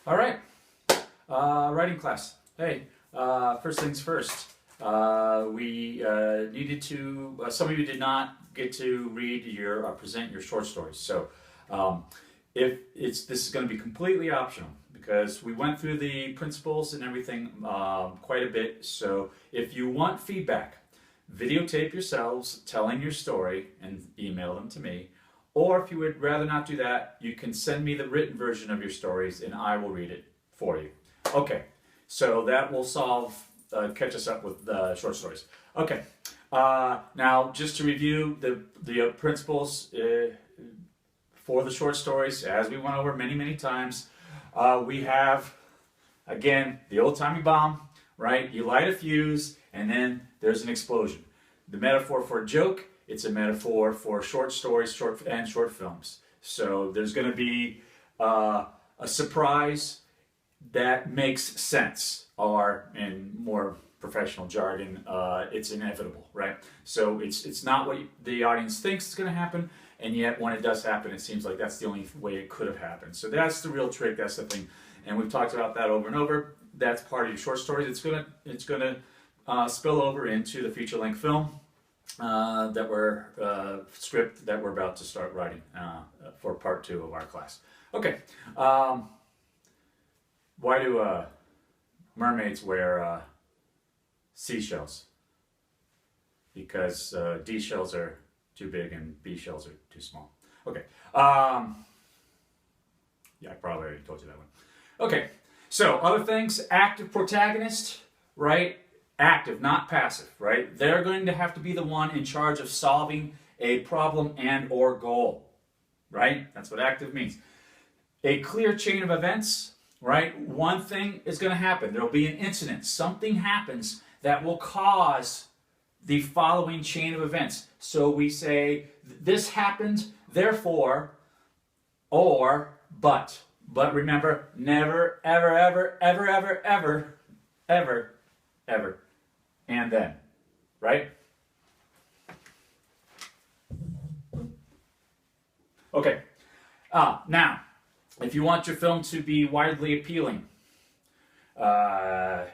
All right, writing class. Hey, first things first. We needed to. Some of you did not get to read your present your short stories. So, if this is going to be completely optional because we went through the principles and everything quite a bit. So, if you want feedback, videotape yourselves telling your story and email them to me. Or if you would rather not do that, you can send me the written version of your stories and I will read it for you. Okay, so that will catch us up with short stories. Okay, now just to review the principles for the short stories, as we went over many times, we have, again, the old-timey bomb, right? You light a fuse and then there's an explosion. The metaphor for a joke, it's a metaphor for short stories, short films. So there's going to be a surprise that makes sense, or in more professional jargon, it's inevitable, right? So it's not what the audience thinks is going to happen, and yet when it does happen, it seems like that's the only way it could have happened. So that's the real trick. That's the thing, and we've talked about that over and over. That's part of your short stories. It's gonna spill over into the feature-length film. Script that we're about to start writing for part 2 of our class. Okay, why do mermaids wear seashells? Because D shells are too big and B shells are too small. Okay, yeah, I probably already told you that one. Okay, so other things, active protagonist, right? Active, not passive, right? They're going to have to be the one in charge of solving a problem and or goal, right? That's what active means. A clear chain of events, right? One thing is going to happen. There will be an incident. Something happens that will cause the following chain of events. So we say, this happened, therefore, or, but. But remember, never, ever, ever, ever, ever, ever, ever, ever, and then, right? Okay, now, if you want your film to be widely appealing,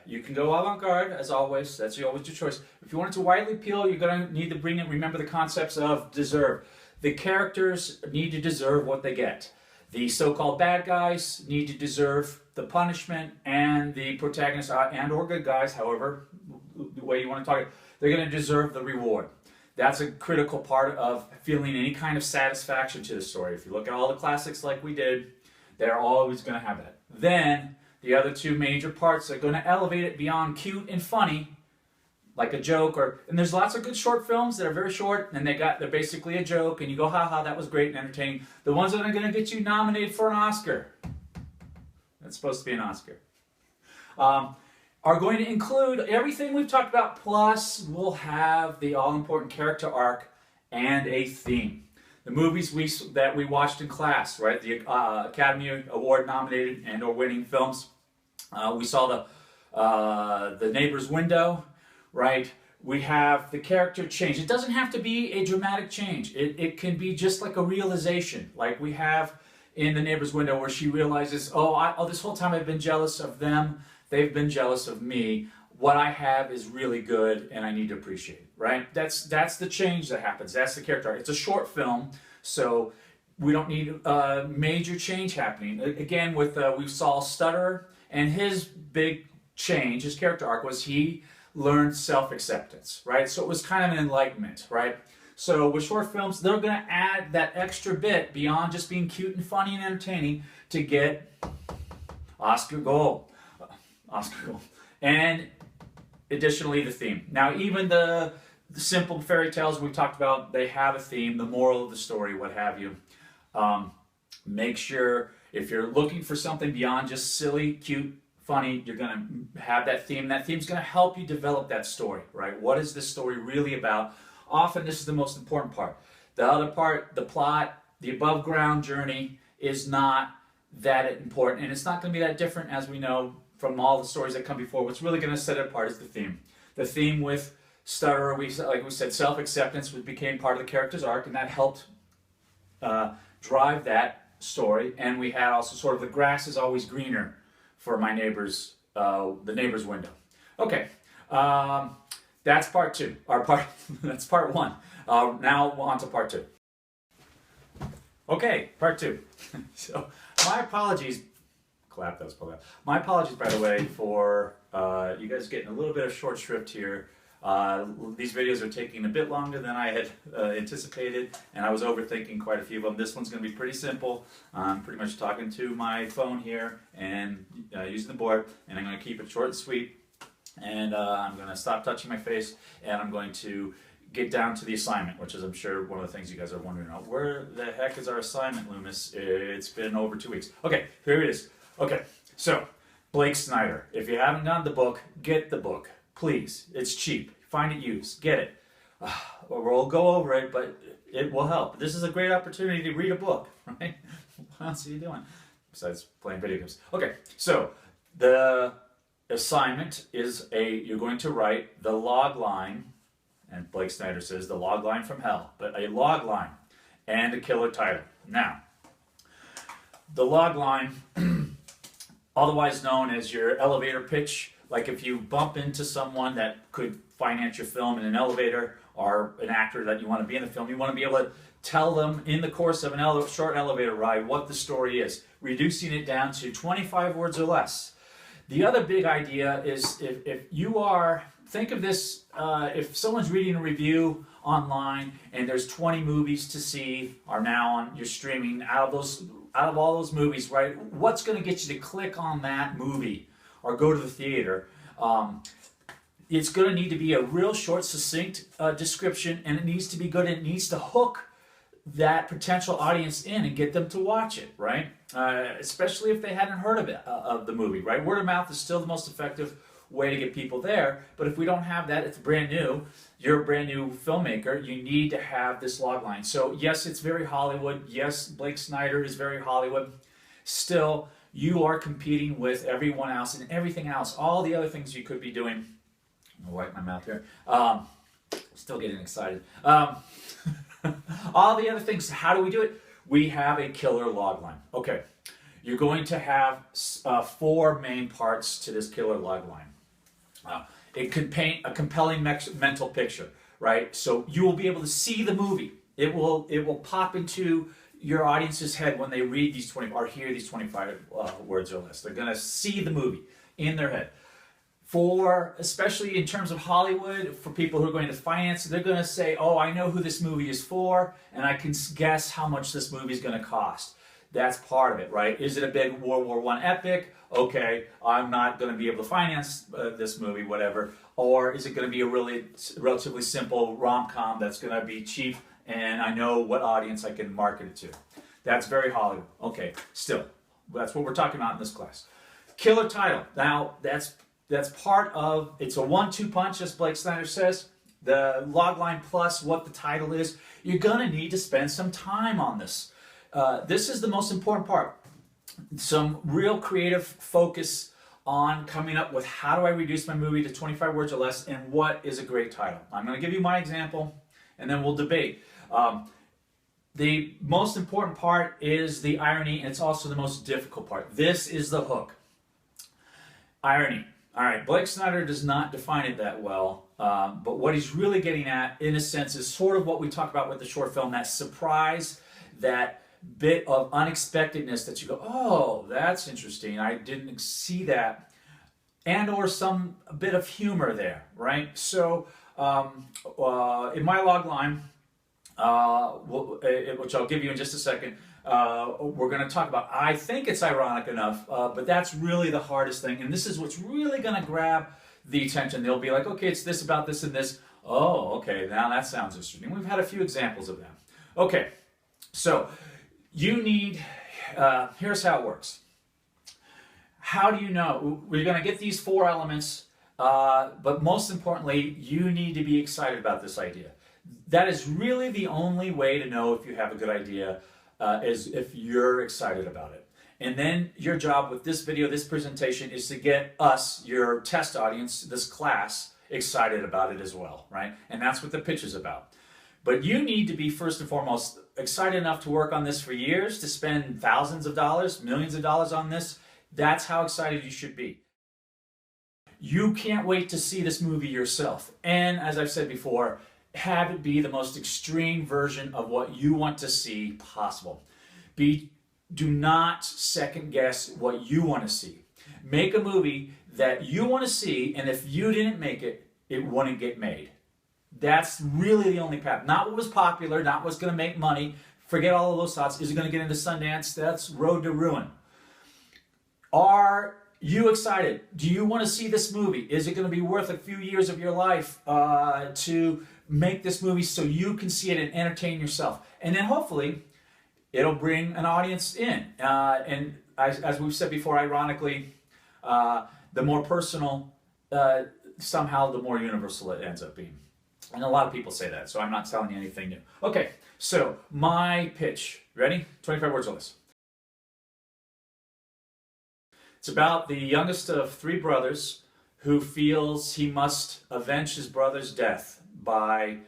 you can go avant-garde, as always. That's always your choice. If you want it to widely appeal, you're going to need to remember the concepts of deserve. The characters need to deserve what they get. The so-called bad guys need to deserve the punishment, and the protagonists and or good guys, however the way you want to talk it, they're going to deserve the reward. That's a critical part of feeling any kind of satisfaction to the story. If you look at all the classics like we did, they're always going to have that. Then the other two major parts are going to elevate it beyond cute and funny, like a joke, and there's lots of good short films that are very short and they're basically a joke and you go, ha, that was great and entertaining. The ones that are going to get you nominated for an Oscar, that's supposed to be an Oscar, are going to include everything we've talked about, plus we'll have the all-important character arc and a theme. The movies that we watched in class, right, the Academy Award nominated and or winning films, we saw the Neighbor's Window, right? We have the character change. It doesn't have to be a dramatic change. It can be just like a realization, like we have in The Neighbor's Window, where she realizes, oh, this whole time I've been jealous of them. They've been jealous of me. What I have is really good, and I need to appreciate it, right? That's the change that happens. That's the character arc. It's a short film, so we don't need major change happening. Again, we saw Stutterer, and his big change, his character arc, was he learned self-acceptance, right? So it was kind of an enlightenment, right? So with short films, they're going to add that extra bit beyond just being cute and funny and entertaining to get Oscar gold. And additionally, the theme. Now, even the simple fairy tales we talked about, they have a theme, the moral of the story, what have you. Make sure, if you're looking for something beyond just silly, cute, funny, you're going to have that theme. That theme's going to help you develop that story, right? What is this story really about? Often, this is the most important part. The other part, the plot, the above-ground journey, is not that important, and it's not going to be that different, as we know from all the stories that come before. What's really going to set it apart is the theme. The theme with Stutterer, like we said, self-acceptance became part of the character's arc, and that helped drive that story. And we had also sort of the grass is always greener for my neighbor's, the neighbor's window. Okay, that's part two. That's part one. Now on to part two. Okay, part two. So my apologies. Clap, that was probably loud. My apologies, by the way, for you guys getting a little bit of short shrift here. These videos are taking a bit longer than I had anticipated, and I was overthinking quite a few of them. This one's going to be pretty simple. I'm pretty much talking to my phone here and using the board, and I'm going to keep it short and sweet. And I'm going to stop touching my face, and I'm going to get down to the assignment, which is, I'm sure, one of the things you guys are wondering about. Where the heck is our assignment, Loomis? It's been over 2 weeks. Okay, here it is. Okay, so Blake Snyder. If you haven't gotten the book, get the book. Please. It's cheap. Find it used. Get it. We'll go over it, but it will help. This is a great opportunity to read a book, right? What else are you doing besides playing video games? Okay, so the assignment is you're going to write the log line, and Blake Snyder says the log line from hell, but a log line and a killer title. Now, the log line, otherwise known as your elevator pitch, like if you bump into someone that could finance your film in an elevator, or an actor that you want to be in the film, you want to be able to tell them in the course of an short elevator ride what the story is, reducing it down to 25 words or less. The other big idea is if you are, think of this, if someone's reading a review online and there's 20 movies to see, are now on your streaming, out of all those movies, right, what's going to get you to click on that movie or go to the theater? It's going to need to be a real short, succinct description, and it needs to be good. It needs to hook that potential audience in and get them to watch it, right? Especially if they hadn't heard of it, of the movie, right? Word of mouth is still the most effective way to get people there, but if we don't have that, it's brand new, you're a brand new filmmaker, you need to have this log line. So yes, it's very Hollywood. Yes, Blake Snyder is very Hollywood. Still, you are competing with everyone else and everything else, all the other things you could be doing. I'll wipe my mouth here. Still getting excited. All the other things, how do we do it? We have a killer log line. Okay, you're going to have 4 main parts to this killer log line. It could paint a compelling mental picture, right? So you will be able to see the movie. It will pop into your audience's head when they read these 20 or hear these 25 words or less. They're going to see the movie in their head. Especially in terms of Hollywood, for people who are going to finance, they're going to say, oh, I know who this movie is for, and I can guess how much this movie is going to cost. That's part of it, right? Is it a big World War I epic? Okay, I'm not going to be able to finance this movie, whatever. Or is it going to be a relatively simple rom-com that's going to be cheap, and I know what audience I can market it to? That's very Hollywood. Okay, still, that's what we're talking about in this class. Killer title. Now, that's part of, it's a 1-2 punch, as Blake Snyder says. The logline plus what the title is. You're going to need to spend some time on this. This is the most important part. Some real creative focus on coming up with how do I reduce my movie to 25 words or less, and what is a great title. I'm going to give you my example, and then we'll debate. The most important part is the irony, and it's also the most difficult part. This is the hook. Irony. All right, Blake Snyder does not define it that well, but what he's really getting at, in a sense, is sort of what we talked about with the short film, that surprise, that bit of unexpectedness that you go, oh, that's interesting, I didn't see that, and or some bit of humor there, right? So in my log line, which I'll give you in just a second, we're going to talk about, I think it's ironic enough, but that's really the hardest thing, and this is what's really going to grab the attention. They'll be like, okay, it's this about this and this. Oh, okay, now that sounds interesting. We've had a few examples of that. Okay, so you need, here's how it works. How do you know? We're going to get these 4 elements, but most importantly, you need to be excited about this idea. That is really the only way to know if you have a good idea, is if you're excited about it. And then your job with this video, this presentation, is to get us, your test audience, this class, excited about it as well, right? And that's what the pitch is about. But you need to be, first and foremost, excited enough to work on this for years, to spend thousands of dollars, millions of dollars on this, That's how excited you should be. You can't wait to see this movie yourself. And as I've said before, have it be the most extreme version of what you want to see possible. Do not second guess what you want to see. Make a movie that you want to see, and if you didn't make it, it wouldn't get made. That's really the only path. Not what was popular, not what's going to make money. Forget all of those thoughts. Is it going to get into Sundance? That's road to ruin. Are you excited? Do you want to see this movie? Is it going to be worth a few years of your life to make this movie so you can see it and entertain yourself? And then hopefully it'll bring an audience in. And as we've said before, ironically, the more personal, somehow the more universal it ends up being. And a lot of people say that, so I'm not telling you anything new. Okay, so my pitch. Ready? 25 words or less. It's about the youngest of three brothers who feels he must avenge his brother's death by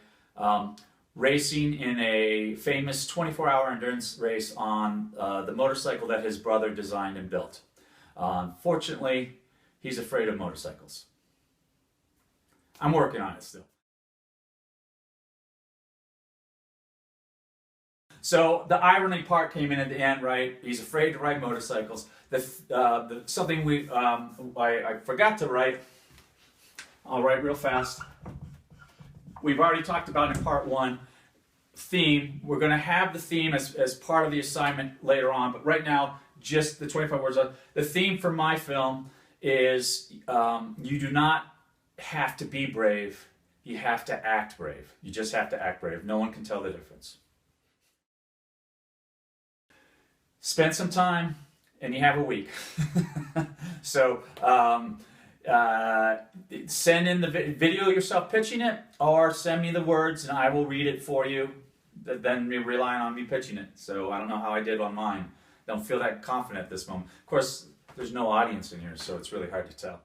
racing in a famous 24-hour endurance race on the motorcycle that his brother designed and built. Unfortunately, he's afraid of motorcycles. I'm working on it still. So the irony part came in at the end, right? He's afraid to ride motorcycles. Something I forgot to write. I'll write real fast. We've already talked about in part one. Theme. We're going to have the theme as part of the assignment later on, but right now, just the 25 words. The theme for my film is you do not have to be brave. You have to act brave. You just have to act brave. No one can tell the difference. Spend some time, and you have a week. So send in the video yourself pitching it, or send me the words, and I will read it for you. Then you're relying on me pitching it. So I don't know how I did on mine. Don't feel that confident at this moment. Of course, there's no audience in here, so it's really hard to tell.